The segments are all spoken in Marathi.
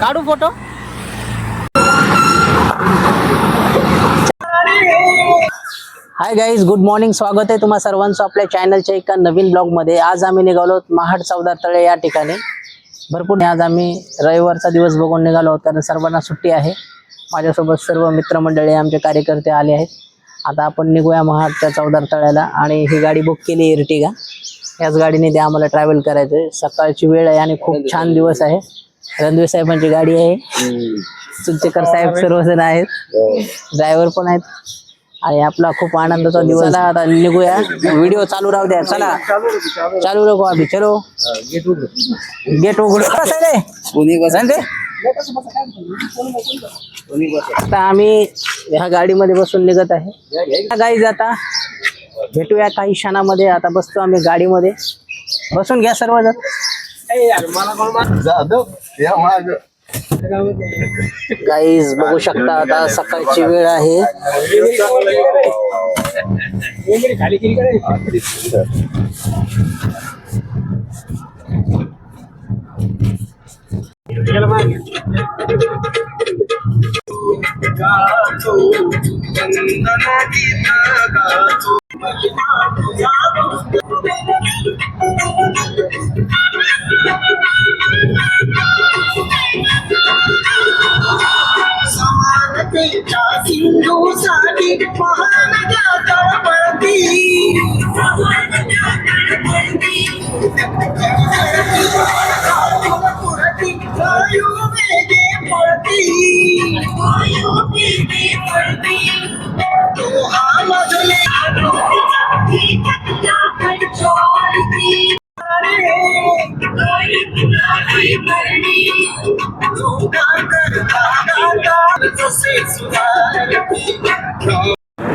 काढू photo. Hi guys, good morning. स्वागत आहे तुम्हा सर्वांचं आपल्या चॅनलच्या एका नवीन ब्लॉगमध्ये. आज आम्ही निघालो महाड चौदार तळे या ठिकाणी. भरपूर आज आम्ही रविवारचा दिवस बघून निघालो आहोत, कारण सर्वांना सुट्टी आहे. माझ्यासोबत सर्व मित्रमंडळी आमचे कार्यकर्ते आले आहेत. आता आपण निघूया महाडच्या चौदार तळ्याला. आणि ही गाडी बुक केली एर्टिगा. याच गाडीने ते आम्हाला ट्रॅव्हल करायचं आहे. सकाळची वेळ आहे आणि खूप छान दिवस आहे. रणवीर साहेबांची गाडी आहे, सुचेकर साहेब सर्वजण आहेत, ड्रायव्हर पण आहेत. आणि आपला खूप आनंदाचा दिवस. चला आता निघूया. व्हिडिओ चालू राहू द्या. चला चालू रखो. अभी चलो. गेट उघडू. आता आम्ही ह्या गाडीमध्ये बसून निघत आहे. गाईज आता भेटूया काही क्षणामध्ये. आता बसतो आम्ही गाडीमध्ये. बसून घ्या सर्वजण. गाईज बघू शकता आता सकाळची वेळ आहे. सिंधूसाठी महानद्या तळपळती, वायू वेगे पळती, दोहामधले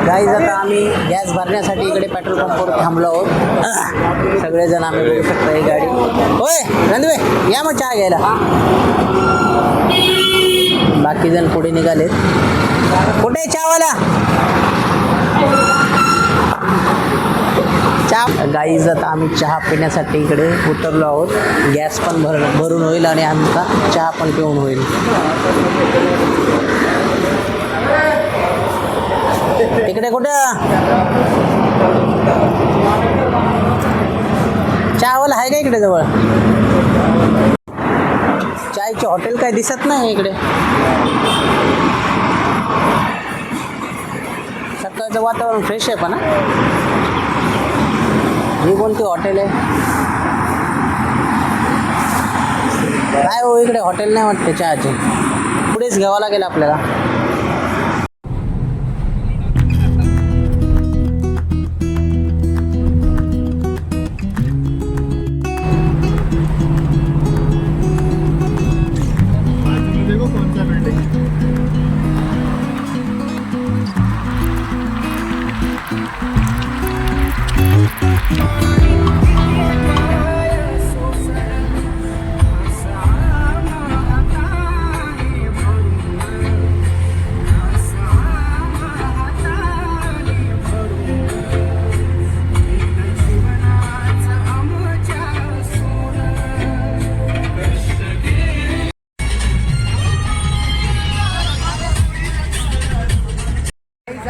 गाईज आता आम्ही गॅस भरण्यासाठी इकडे पेट्रोल पंपवर थांबलो आहोत. सगळेजण आम्ही बघू शकता ही गाडी. होय रणवे, या मग चहा घ्यायला. बाकी जण पुढे निघालेत. कुठे चहावाला? चहा. गाईज आता आम्ही चहा पिण्यासाठी इकडे उतरलो आहोत. गॅस पण भरून होईल आणि आमचा चहा पण पिऊन होईल. तिकडे कुठं चहावाला आहे का इकडे जवळ? चायचे हॉटेल काय दिसत नाही इकडे. सकाळचं वातावरण फ्रेश आहे पण. ही कोणती हॉटेल आहे? काय हो, इकडे हॉटेल नाही वाटते चहाचे. पुढेच घ्यावं लागेल आपल्याला.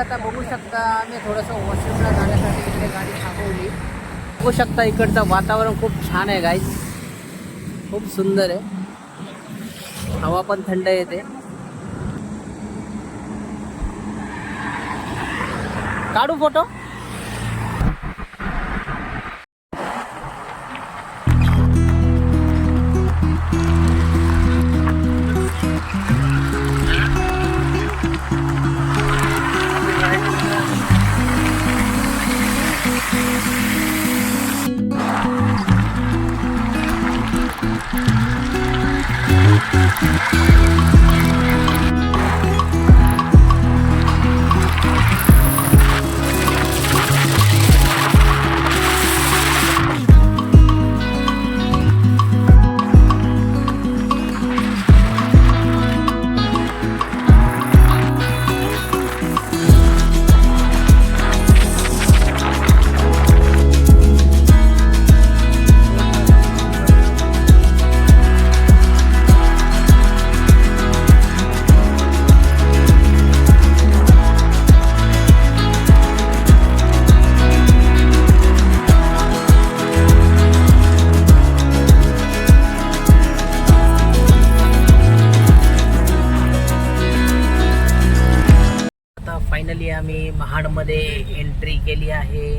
आता बघू शकता आम्ही थोडंसं वॉशरूमला जाण्यासाठी इकडे गाडी थांबवली. बघू शकता इकडचं वातावरण खूप छान आहे गाईज, खूप सुंदर आहे. हवा पण थंड येते. काढू फोटो. महाडमध्ये एंट्री केली आहे.